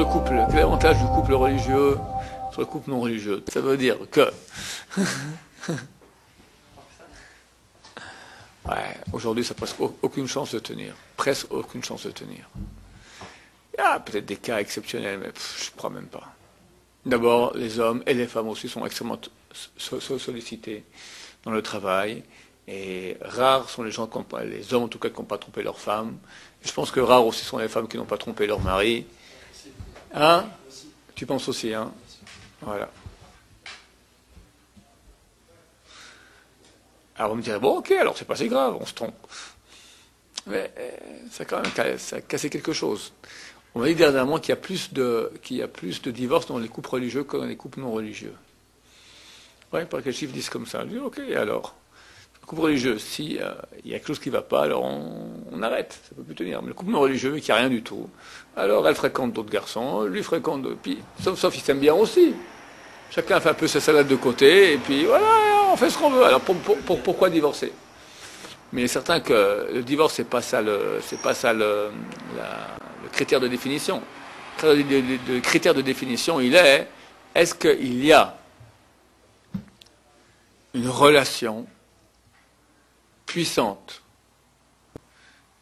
le couple, quel est l'avantage du couple religieux sur le couple non religieux? Ça veut dire que... Ouais, aujourd'hui, ça n'a presque aucune chance de tenir. Presque aucune chance de tenir. Il y a peut-être des cas exceptionnels, mais je ne crois même pas. D'abord, les hommes et les femmes aussi sont extrêmement sollicités dans le travail. Et rares sont les gens, les hommes en tout cas, qui n'ont pas trompé leurs femmes. Et je pense que rares aussi sont les femmes qui n'ont pas trompé leur mari. Hein? Tu penses aussi, hein? Voilà. Alors on me dirait, bon ok, alors c'est pas si grave, on se trompe. Mais ça a quand même ça a cassé quelque chose. On m'a dit dernièrement qu'il y a plus de divorces dans les couples religieux que dans les couples non religieux. Oui, par quels chiffres disent comme ça? Je dis, ok, alors, le couple religieux, si il y a quelque chose qui ne va pas, alors on arrête, ça ne peut plus tenir. Mais le couple non religieux, qui n'a rien du tout, alors elle fréquente d'autres garçons, lui fréquente d'autres, puis, sauf il s'aime bien aussi. Chacun fait un peu sa salade de côté, et puis voilà, on fait ce qu'on veut. Alors pourquoi divorcer? Mais il est certain que le divorce, c'est pas ça le critère de définition. Le critère de définition, est-ce qu'il y a une relation puissante,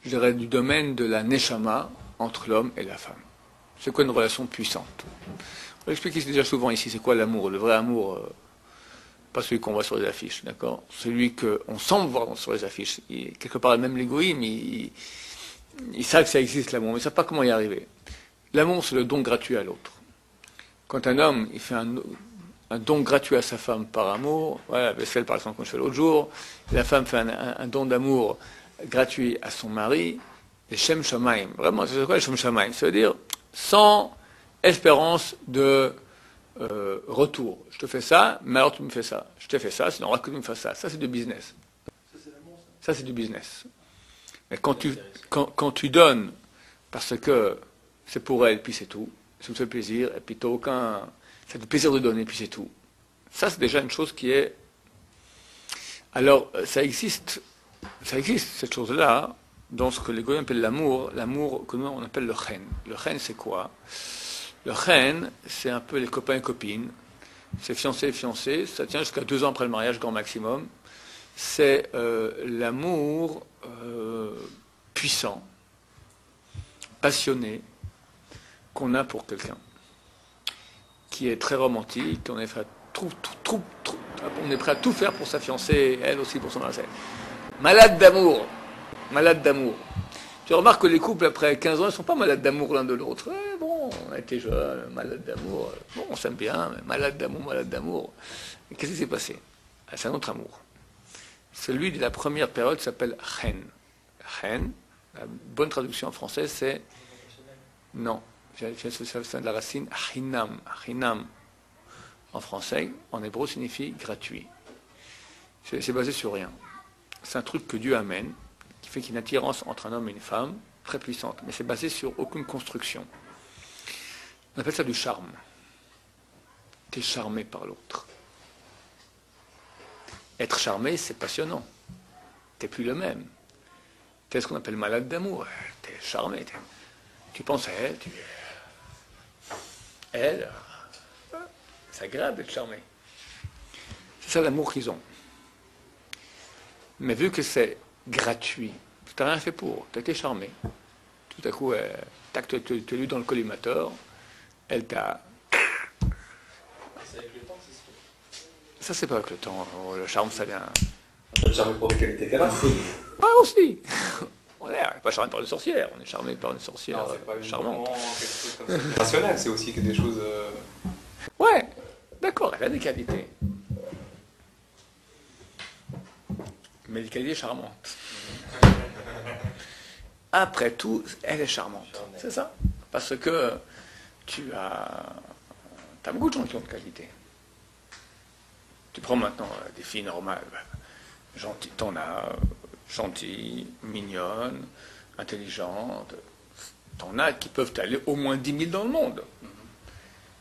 je dirais, du domaine de la neshama entre l'homme et la femme? C'est quoi une relation puissante? On va expliquer déjà souvent ici, c'est quoi l'amour? Le vrai amour, pas celui qu'on voit sur les affiches, d'accord? Celui qu'on semble voir sur les affiches. Quelque part, même les goïms, ils savent que ça existe l'amour, mais ils ne savent pas comment y arriver. L'amour, c'est le don gratuit à l'autre. Quand un homme il fait un don gratuit à sa femme par amour, voilà, la vaisselle par exemple, comme je fais l'autre jour, et la femme fait un don d'amour gratuit à son mari, les Shem Shamaim. Vraiment, c'est quoi les Shem Shamaim? Ça veut dire sans espérance de retour. Je te fais ça, mais alors tu me fais ça. Je te fais ça, sinon on va que tu me fasses ça. Ça, c'est du business. Ça, c'est du business. Mais quand tu donnes, parce que c'est pour elle, puis c'est tout, ça me fait plaisir, et puis t'as aucun... Ça fait plaisir de donner, puis c'est tout. Ça, c'est déjà une chose qui est... Alors, ça existe, cette chose-là, dans ce que les goyim appellent l'amour que nous, on appelle le chen. Le chen, c'est quoi? Le chen, c'est un peu les copains et copines. C'est fiancé et fiancé. Ça tient jusqu'à 2 ans après le mariage, grand maximum. C'est l'amour puissant, passionné, qu'on a pour quelqu'un, qui est très romantique, on est prêt à tout faire pour sa fiancée, elle aussi pour son mariage. Malade d'amour. Malade d'amour. Tu remarques que les couples, après 15 ans, ils ne sont pas malades d'amour l'un de l'autre. Bon, on a été jeunes, malade d'amour. Bon, on s'aime bien, mais malade d'amour, malade d'amour. Et qu'est-ce qui s'est passé? C'est un autre amour. Celui de la première période s'appelle chen. Chen, la bonne traduction en français, c'est... Non, c'est de la racine chinam. Chinam, en français, en hébreu, signifie gratuit. C'est basé sur rien. C'est un truc que Dieu amène, qui fait qu'il y a une attirance entre un homme et une femme, très puissante, mais c'est basé sur aucune construction. On appelle ça du charme. Tu es charmé par l'autre. Être charmé, c'est passionnant. Tu n'es plus le même. Tu es ce qu'on appelle malade d'amour. Tu es charmé. Tu penses à elle, elle, c'est agréable d'être charmé. C'est ça l'amour qu'ils ont. Mais vu que c'est gratuit, tu n'as rien fait pour, tu as été charmé. Tout à coup, tac, tu es lu dans le collimateur, elle t'a... C'est avec le temps, c'est sûr. Ça, c'est pas avec le temps. Le charme, ça vient... Le charme pour des qualités terrestres. Ah, aussi. On n'est pas charmé par une sorcière, on est charmé par une sorcière Non, c'est pas charmante. quelque chose comme ça. C'est rationnel, c'est aussi que des choses... Ouais, d'accord, elle a des qualités. Mais des qualités charmantes. Après tout, elle est charmante. C'est ça. Parce que tu as beaucoup de gens qui ont de qualité. Tu prends maintenant des filles normales, gentilles, t'en as gentilles, mignonnes, intelligentes. T'en as qui peuvent aller au moins 10 000 dans le monde.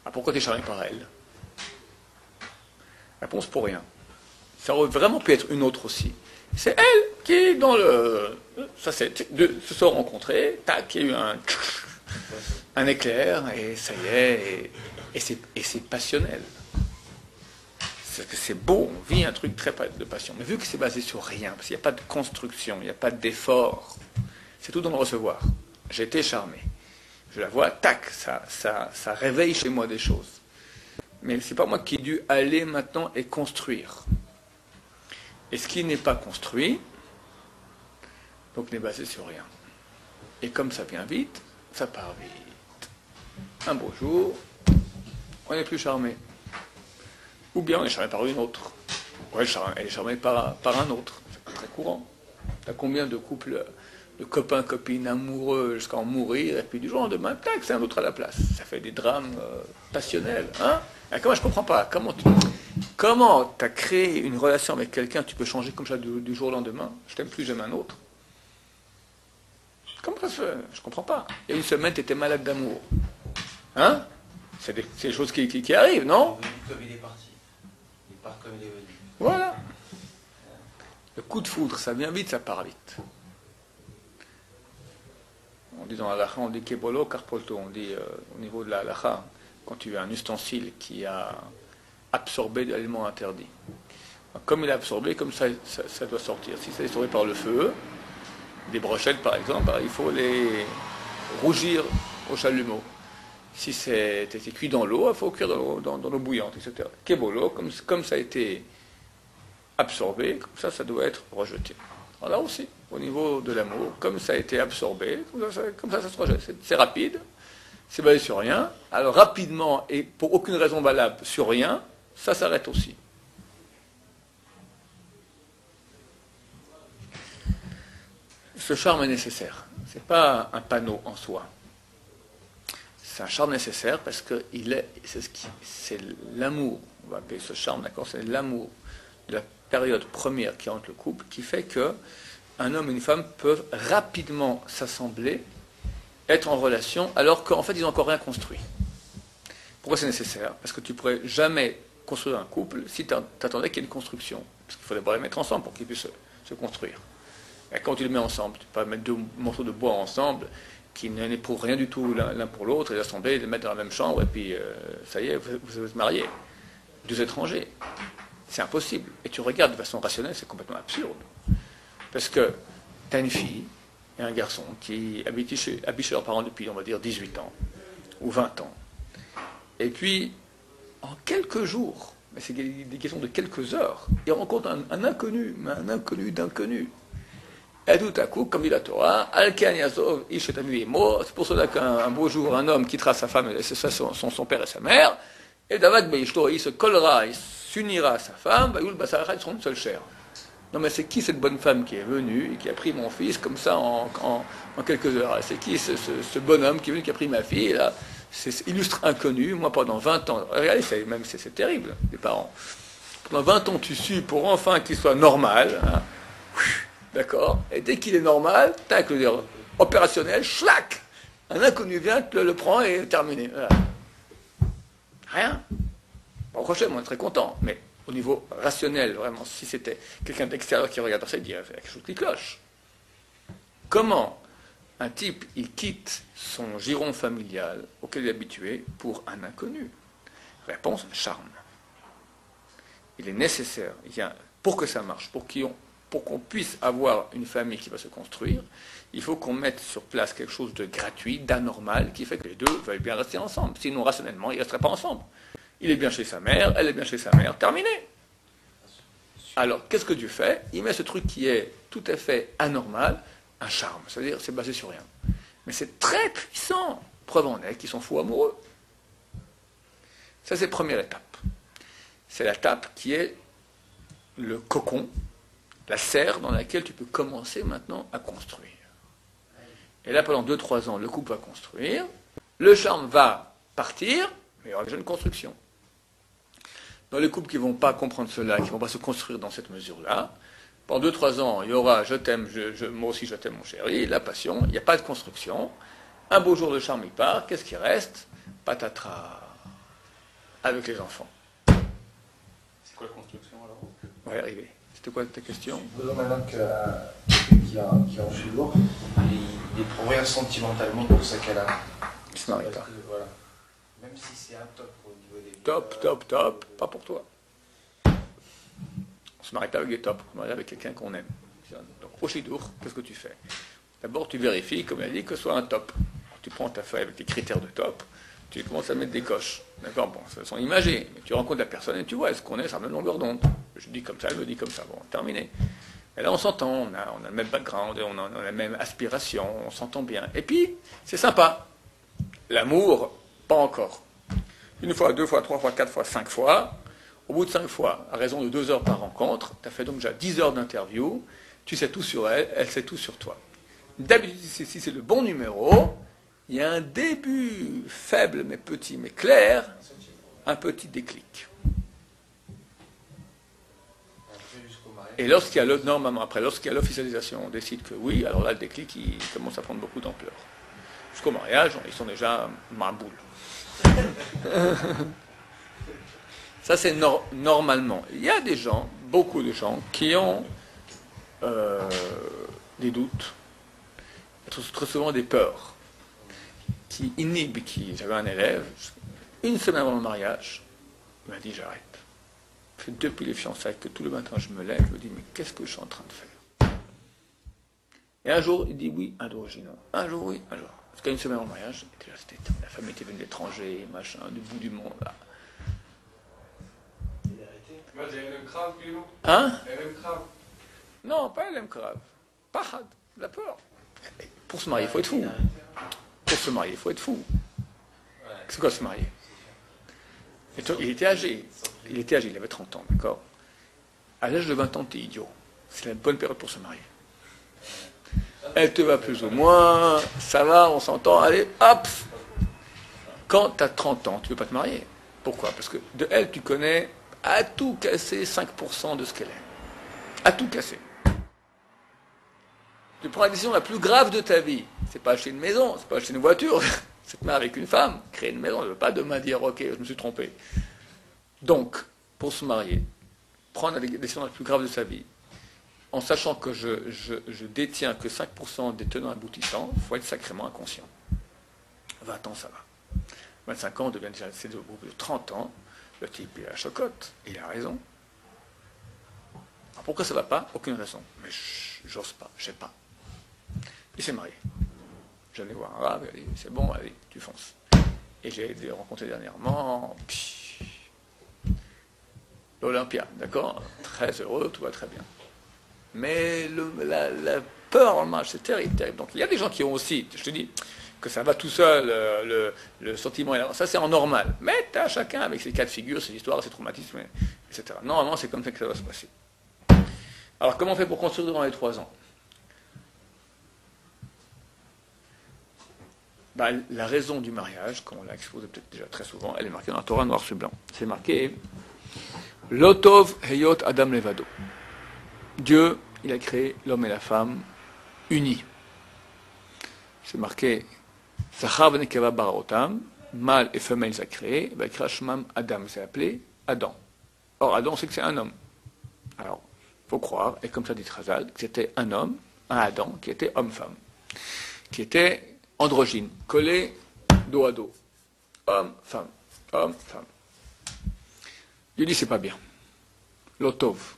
Ah, pourquoi tu es charmé par elle? Réponse pour rien. Ça aurait vraiment pu être une autre aussi. C'est elle qui est dans le... Ça, c'est se sont rencontrés, tac, il y a eu un éclair, et ça y est, et c'est passionnel. C'est beau, on vit un truc très de passion. Mais vu que c'est basé sur rien, parce qu'il n'y a pas de construction, il n'y a pas d'effort, c'est tout dans le recevoir. J'ai été charmé. Je la vois, tac, ça réveille chez moi des choses. Mais c'est pas moi qui ai dû aller maintenant et construire. Et ce qui n'est pas construit, donc n'est basé sur rien. Et comme ça vient vite, ça part vite. Un beau jour, on n'est plus charmé. Ou bien on est charmé par une autre. Ouais, elle est charmée par un autre. C'est pas très courant. T'as combien de couples, de copains, copines, amoureux, jusqu'à en mourir, et puis du jour au lendemain, tac, c'est un autre à la place. Ça fait des drames passionnels. Hein? Et comment je comprends pas? Comment t'as créé une relation avec quelqu'un, tu peux changer comme ça du jour au lendemain? Je t'aime plus, j'aime un autre. Comment ça se fait? Je comprends pas. Il y a une semaine, tu étais malade d'amour. Hein? C'est des choses qui arrivent, non? Comme il est parti. Il part comme il est venu. Voilà. Le coup de foudre, ça vient vite, ça part vite. On dit dans la halakha, on dit kebolo karpolto, on dit au niveau de la halakha, quand tu as un ustensile qui a absorbé de l'aliment interdit. Comme il a absorbé, comme ça doit sortir. Si c'est absorbé par le feu, des brochettes par exemple, il faut les rougir au chalumeau. Si c'était cuit dans l'eau, il faut cuire dans l'eau bouillante, etc. Kebolo, comme ça a été absorbé, comme ça doit être rejeté. Alors là aussi, au niveau de l'amour, comme ça a été absorbé, comme ça se rejette. C'est rapide, c'est basé sur rien. Alors rapidement, et pour aucune raison valable, sur rien, ça s'arrête aussi. Ce charme est nécessaire. Ce n'est pas un panneau en soi. C'est un charme nécessaire parce que c'est l'amour, on va appeler ce charme, d'accord, c'est l'amour de la période première qui entre le couple qui fait que un homme et une femme peuvent rapidement s'assembler, être en relation, alors qu'en fait ils n'ont encore rien construit. Pourquoi c'est nécessaire? Parce que tu ne pourrais jamais construire un couple si tu attendais qu'il y ait une construction. Parce qu'il faut d'abord les mettre ensemble pour qu'ils puissent se construire. Et quand tu les mets ensemble, tu peux pas mettre deux morceaux de bois ensemble qui n'éprouvent rien du tout l'un pour l'autre, et les assembler, les mettre dans la même chambre, et puis ça y est, vous êtes mariés. Deux étrangers. C'est impossible. Et tu regardes de façon rationnelle, c'est complètement absurde. Parce que tu as une fille et un garçon qui habitent chez leurs parents depuis, on va dire, 18 ans, ou 20 ans. Et puis, en quelques jours, mais c'est des questions de quelques heures, ils rencontrent un inconnu, mais un inconnu d'inconnu. Et tout à coup, comme dit la Torah, Al-Ken Yazov, Ish et Ami Imo, c'est pour cela qu'un beau jour, un homme quittera sa femme, son père et sa mère, et David Beishto, il se collera, il s'unira à sa femme, Bayul Basarach, ils seront une seule chair. Non mais c'est qui cette bonne femme qui est venue et qui a pris mon fils comme ça en quelques heures? C'est qui ce bonhomme qui est venu, qui a pris ma fille là? C'est illustre inconnu, moi pendant 20 ans, regardez, c'est terrible, les parents. Pendant 20 ans tu suis pour enfin qu'il soit normal, hein. D'accord? Et dès qu'il est normal, tac, le dire opérationnel, schlac! Un inconnu vient, le prend et terminé. Voilà. Rien. Bon, prochainement, on est très content, mais au niveau rationnel, vraiment, si c'était quelqu'un d'extérieur qui regarde ça, il dirait quelque chose qui cloche. Comment un type, il quitte son giron familial auquel il est habitué pour un inconnu? Réponse, charme. Il est nécessaire, pour que ça marche, pour qu'on puisse avoir une famille qui va se construire, il faut qu'on mette sur place quelque chose de gratuit, d'anormal, qui fait que les deux veulent bien rester ensemble. Sinon, rationnellement, ils ne resteraient pas ensemble. Il est bien chez sa mère, elle est bien chez sa mère, terminé. Alors, qu'est-ce que tu fais? Il met ce truc qui est tout à fait anormal, un charme, c'est-à-dire c'est basé sur rien. Mais c'est très puissant. Preuve en est qu'ils sont fous amoureux. Ça, c'est la première étape. C'est l'étape qui est le cocon, la serre dans laquelle tu peux commencer maintenant à construire. Et là, pendant 2-3 ans, le couple va construire, le charme va partir, mais il y aura déjà une construction. Dans les couples qui ne vont pas comprendre cela, qui ne vont pas se construire dans cette mesure-là, pendant 2-3 ans, il y aura je t'aime, moi aussi je t'aime mon chéri, la passion, il n'y a pas de construction. Un beau jour, le charme il part, qu'est-ce qui reste? Patatras, avec les enfants. C'est quoi la construction alors? On va y arriver. C'était quoi ta question? Supposons maintenant qui a reçu lourd, il n'éprouve rien sentimentalement pour sa qu'elle a. se marie Parce pas. que, voilà. Même si c'est un top au niveau des... Top, pas pour toi. On se marie pas avec des tops, on se marie avec quelqu'un qu'on aime. Donc, au Shidour, qu'est-ce que tu fais? D'abord, tu vérifies, comme il a dit, que ce soit un top. Tu prends ta feuille avec les critères de top, tu commences à mettre des coches. D'accord? Bon, ce sont imagés, mais tu rencontres la personne et tu vois, est-ce qu'on est sur la même longueur d'onde? Je dis comme ça, elle me dit comme ça. Bon, terminé. Et là, on s'entend, on a le même background, on a la même aspiration, on s'entend bien. Et puis, c'est sympa. L'amour, pas encore. Une fois, deux fois, trois fois, quatre fois, 5 fois. Au bout de 5 fois, à raison de 2 heures par rencontre, tu as fait donc déjà 10 heures d'interview, tu sais tout sur elle, elle sait tout sur toi. D'habitude, si c'est le bon numéro, il y a un début faible mais petit mais clair, un petit déclic. Et lorsqu'il y a normalement après, lorsqu'il y a l'officialisation, on décide que oui, alors là le déclic il commence à prendre beaucoup d'ampleur. Jusqu'au mariage, ils sont déjà marboule. Ça c'est normalement. Il y a des gens, beaucoup de gens, qui ont des doutes, très souvent des peurs, qui inhibent, j'avais un élève, une semaine avant le mariage, il m'a dit j'arrête. Depuis les fiançailles que tout le matin je me lève, je me dis mais qu'est-ce que je suis en train de faire? Et un jour il dit oui, un jour je dis non. Un jour oui, un jour. Parce qu'à une semaine avant le mariage, la femme était venue de l'étranger, machin, du bout du monde. Là. Hein? Non, pas LM Krav. Pahad, la peur. Pour se marier, il faut être fou. Pour se marier, il faut être fou. C'est quoi se marier? Il était âgé. Il avait 30 ans, d'accord? À l'âge de 20 ans, t'es idiot. C'est la bonne période pour se marier. Elle te va plus ou moins, ça va, on s'entend, allez, hop! Quand tu as 30 ans, tu ne veux pas te marier. Pourquoi? Parce que de elle, tu connais à tout casser 5% de ce qu'elle est. À tout casser. Tu prends la décision la plus grave de ta vie. C'est pas acheter une maison, c'est pas acheter une voiture, c'est te marier avec une femme, créer une maison. Je ne veux pas demain dire, ok, je me suis trompé. Donc, pour se marier, prendre la décision la plus grave de sa vie, en sachant que je détiens que 5% des tenants aboutissants, il faut être sacrément inconscient. 20 ans, ça va. 25 ans, on devient déjà assez de 30 ans, le type, il a la chocotte, il a raison. Alors pourquoi ça ne va pas? Aucune raison. Mais j'ose pas, je sais pas. Il s'est marié. J'allais voir un rave, il a dit, c'est bon, allez, tu fonces. Et j'ai rencontré dernièrement, l'Olympia, d'accord? Très heureux, tout va très bien. Mais la peur en marche, c'est terrible, terrible. Donc il y a des gens qui ont aussi, je te dis, que ça va tout seul, le sentiment, ça c'est en normal. Mais tu as chacun avec ses cas de figure, ses histoires, ses traumatismes, etc. Normalement, c'est comme ça que ça va se passer. Alors comment on fait pour construire dans les 3 ans? La raison du mariage, comme on l'a exposé peut-être déjà très souvent, elle est marquée dans la Torah noir sur blanc. C'est marqué Lotov Heyot Adam Levado. Dieu, il a créé l'homme et la femme unis. C'est marqué Zachar v'nekeva baraotam, mâle et femelle il a créé, v'ikra shmam Adam, c'est appelé Adam. Or Adam, on sait que c'est un homme. Alors, il faut croire, et comme ça dit Chazal, que c'était un homme, un Adam, qui était homme-femme, qui était androgyne, collé dos à dos. Homme-femme, homme-femme. Dieu dit c'est pas bien. Lotov.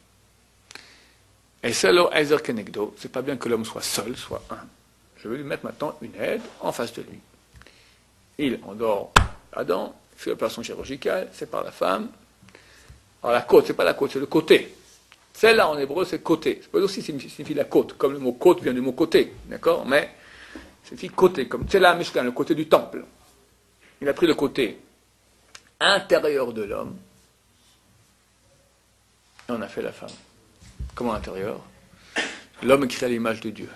Et selo ezer kenegdo, c'est pas bien que l'homme soit seul, soit un. Je vais lui mettre maintenant une aide en face de lui. Il endort Adam, fait l'opération chirurgicale, c'est par la femme. Alors la côte, c'est pas la côte, c'est le côté. Celle-là en hébreu, c'est côté. Ça peut aussi signifier la côte, comme le mot côte vient du mot côté, d'accord? Mais ça signifie côté, comme c'est là Mishkan, le côté du temple. Il a pris le côté intérieur de l'homme et on a fait la femme. Comment intérieur? L'homme est créé à l'image de Dieu.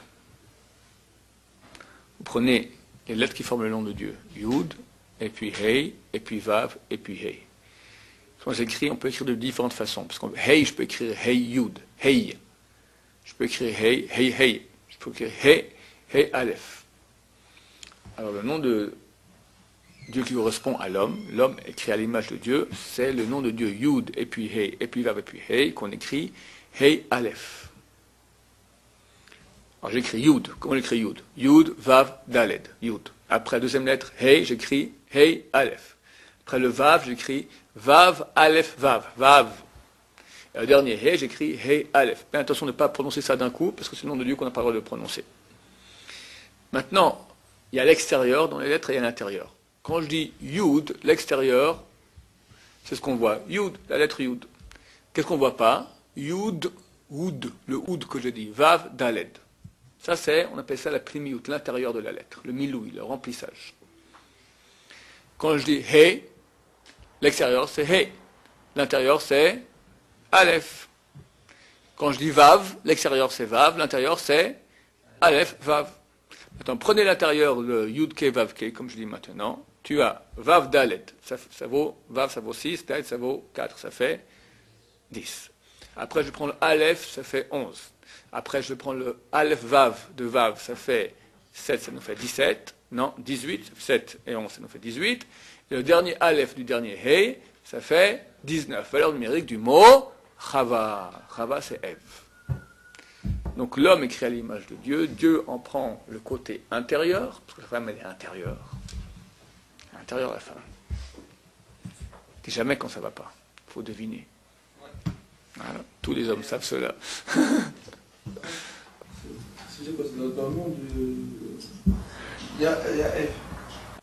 Vous prenez les lettres qui forment le nom de Dieu, Yud, et puis Hey, et puis Vav, et puis Hey. Quand j'écris, on peut écrire de différentes façons. Parce que Hey, je peux écrire Hey Yud, Hey. Je peux écrire Hey, Hey, Hey. Je peux écrire Hey, Hey Aleph. Alors le nom de Dieu qui correspond à l'homme est créé à l'image de Dieu, c'est le nom de Dieu Yud, et puis Hey, et puis Vav, et puis Hey, qu'on écrit Hey Aleph. Alors j'écris Yud, comment on écrit Yud? Yud, Vav, Daled, Yud. Après la deuxième lettre, Hey, j'écris Hey, Aleph. Après le Vav, j'écris Vav, Aleph, Vav. Vav. Et le dernier Hey, j'écris Hey, Aleph. Mais attention de ne pas prononcer ça d'un coup, parce que c'est le nom de Dieu qu'on n'a pas le droit de le prononcer. Maintenant, il y a l'extérieur dans les lettres et il y a l'intérieur. Quand je dis Yud, l'extérieur, c'est ce qu'on voit. Yud, la lettre Yud. Qu'est-ce qu'on ne voit pas? Yud, Oud, le Oud que je dis. Vav, Daled. Ça c'est, on appelle ça la primiout, l'intérieur de la lettre, le miloui, le remplissage. Quand je dis Hey, l'extérieur c'est Hey. L'intérieur c'est Aleph. Quand je dis Vav, l'extérieur c'est Vav, l'intérieur c'est Aleph, Vav. Maintenant, prenez l'intérieur, le Yud Ke Vav Ke, comme je dis maintenant. Tu as Vav Dalet, ça vaut, Vav ça vaut 6, Dalet ça vaut 4, ça fait 10. Après je prends le Aleph, ça fait 11. Après je prends le Aleph Vav de Vav, ça fait 7, ça nous fait 17. Non, 18, 7 et 11, ça nous fait 18. Et le dernier Aleph du dernier Hey, ça fait 19. Valeur numérique du mot Chava. Chava c'est Ève. Donc l'homme est créé à l'image de Dieu. Dieu en prend le côté intérieur, parce que la femme elle est intérieure. À l'intérieur de la femme. C'est jamais quand ça ne va pas. Il faut deviner. Voilà. Tous les hommes savent cela. C'est parce que dans le nom de... Il y a F.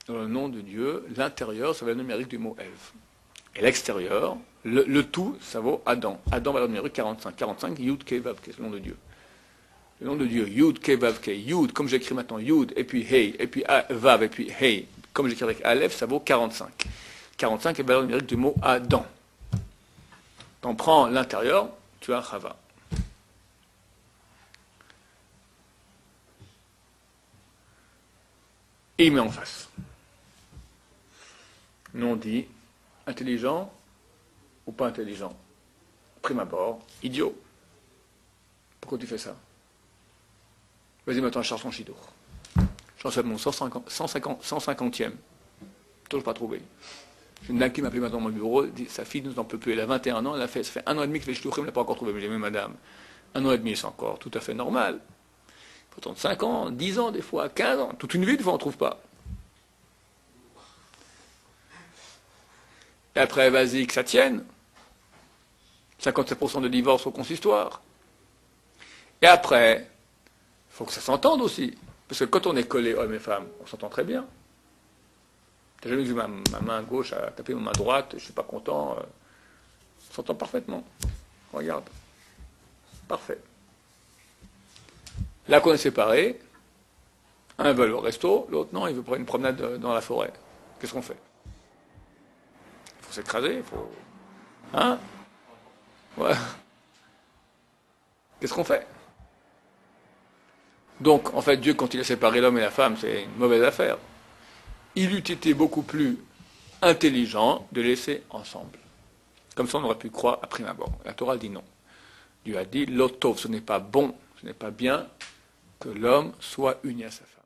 Dans le nom de Dieu, l'intérieur, ça va le numérique du mot Ève. Et l'extérieur, le tout, ça vaut Adam. Adam va le numérique 45. 45, Yud Ke Vav Ke, c'est le nom de Dieu. Le nom de Dieu, Yud Ke Vav Ke. Yud, comme j'écris maintenant Yud, et puis Hey, et puis Vav, et puis Hey. Comme j'écris avec Aleph, ça vaut 45. 45 est la valeur numérique du mot Adam. T'en prends l'intérieur, tu as Chava. Et il met en face. Nous on dit intelligent ou pas intelligent. Prime abord, idiot. Pourquoi tu fais ça? Vas-y maintenant, je cherche ton chidour. J'en suis à mon 150e. Toujours pas trouvé. J'ai une dame qui m'appelait maintenant dans mon bureau, dit, sa fille ne nous en peut plus, elle a 21 ans, ça fait 1 an et demi que les chidourim ne l'a pas encore trouvé. Mais j'ai dit, madame, 1 an et demi c'est encore tout à fait normal. Pourtant 5 ans, 10 ans des fois, 15 ans, toute une vie des fois on ne trouve pas. Et après, vas-y, que ça tienne. 57% de divorce au consistoire. Et après, il faut que ça s'entende aussi. Parce que quand on est collé, hommes et femmes, on s'entend très bien. T'as jamais vu ma main gauche à taper ma main droite, je ne suis pas content. On s'entend parfaitement. Regarde. Parfait. Là qu'on est séparés, un veut aller au resto, l'autre non, il veut prendre une promenade dans la forêt. Qu'est-ce qu'on fait? Il faut s'écraser, il faut... Hein? Ouais. Qu'est-ce qu'on fait? Donc, en fait, Dieu, quand il a séparé l'homme et la femme, c'est une mauvaise affaire. Il eût été beaucoup plus intelligent de laisser ensemble. Comme ça, on aurait pu croire à prime abord. La Torah dit non. Dieu a dit, l'otov, ce n'est pas bon, ce n'est pas bien que l'homme soit uni à sa femme.